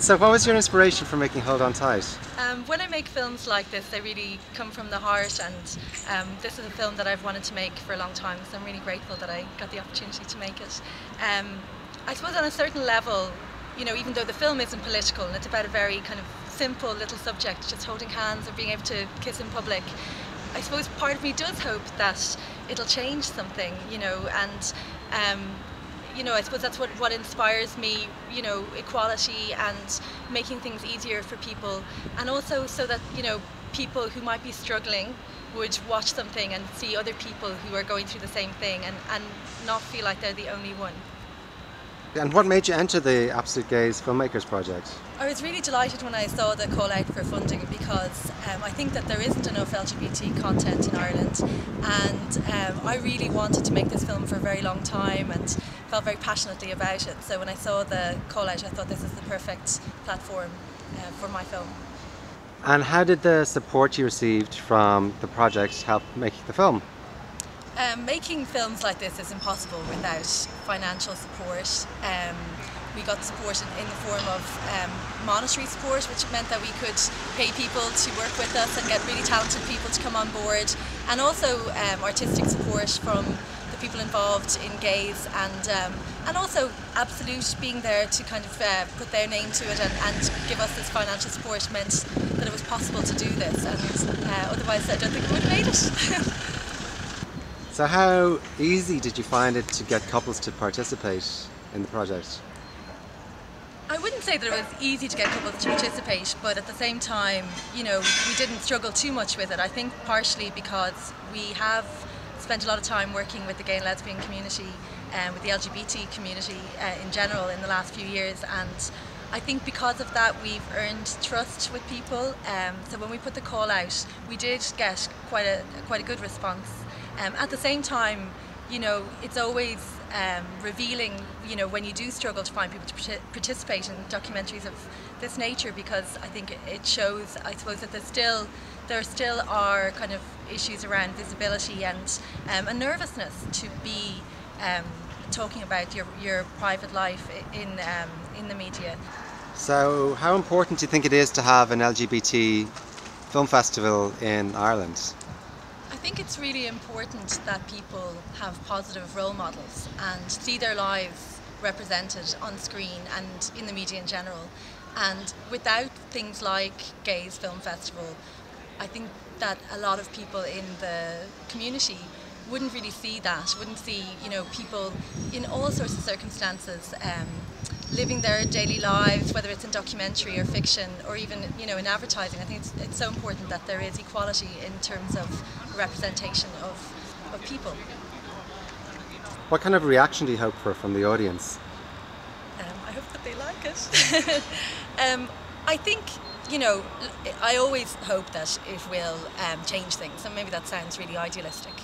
So what was your inspiration for making Hold On Tight? When I make films like this, they really come from the heart, and this is a film that I've wanted to make for a long time, so I'm really grateful that I got the opportunity to make it. I suppose on a certain level, you know, even though the film isn't political and it's about a very kind of simple little subject, just holding hands or being able to kiss in public, I suppose part of me does hope that it'll change something, you know, and you know, I suppose that's what inspires me, you know, equality and making things easier for people, and also so that, you know, people who might be struggling would watch something and see other people who are going through the same thing, and not feel like they're the only one. And what made you enter the Absolut Gays Filmmakers project? I was really delighted when I saw the call out for funding, because I think that there isn't enough LGBT content in Ireland, and I really wanted to make this film for a very long time and felt very passionately about it. So when I saw the call out, I thought this is the perfect platform for my film. And how did the support you received from the project help make the film? Making films like this is impossible without financial support. We got support in the form of monetary support, which meant that we could pay people to work with us and get really talented people to come on board, and also artistic support from the people involved in Gays, and also Absolut being there to kind of put their name to it and give us this financial support meant that it was possible to do this, and otherwise I don't think we would have made it. So how easy did you find it to get couples to participate in the project? I wouldn't say that it was easy to get couples to participate, but at the same time, you know, we didn't struggle too much with it. I think partially because we have spent a lot of time working with the gay and lesbian community and with the LGBT community in general in the last few years, and I think because of that we've earned trust with people. So when we put the call out, we did get quite a good response. At the same time, you know, it's always revealing, you know, when you do struggle to find people to participate in documentaries of this nature, because I think it shows, I suppose, that there still are kind of issues around visibility and a nervousness to be talking about your private life in the media. So how important do you think it is to have an LGBT film festival in Ireland? I think it's really important that people have positive role models and see their lives represented on screen and in the media in general. And without things like Gays Film Festival, I think that a lot of people in the community wouldn't really see that, wouldn't see, you know, people in all sorts of circumstances living their daily lives, whether it's in documentary or fiction or even, you know, in advertising. I think it's so important that there is equality in terms of representation of people. What kind of reaction do you hope for from the audience? I hope that they like it. I think, you know, I always hope that it will change things, and maybe that sounds really idealistic.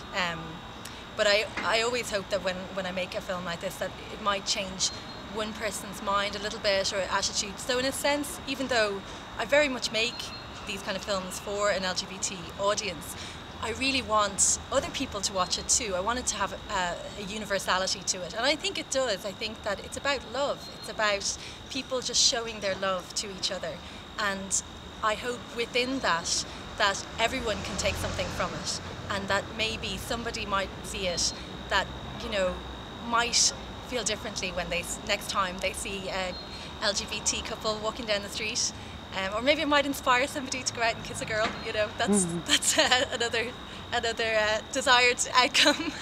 But I always hope that when I make a film like this, that it might change one person's mind a little bit, or attitude. So in a sense, even though I very much make these kind of films for an LGBT audience, I really want other people to watch it too. I want it to have a universality to it, and I think it does. I think that it's about love. It's about people just showing their love to each other, and I hope within that everyone can take something from it, and that maybe somebody might see it that, you know, might feel differently when next time they see a LGBT couple walking down the street, or maybe it might inspire somebody to go out and kiss a girl. You know, that's another desired outcome.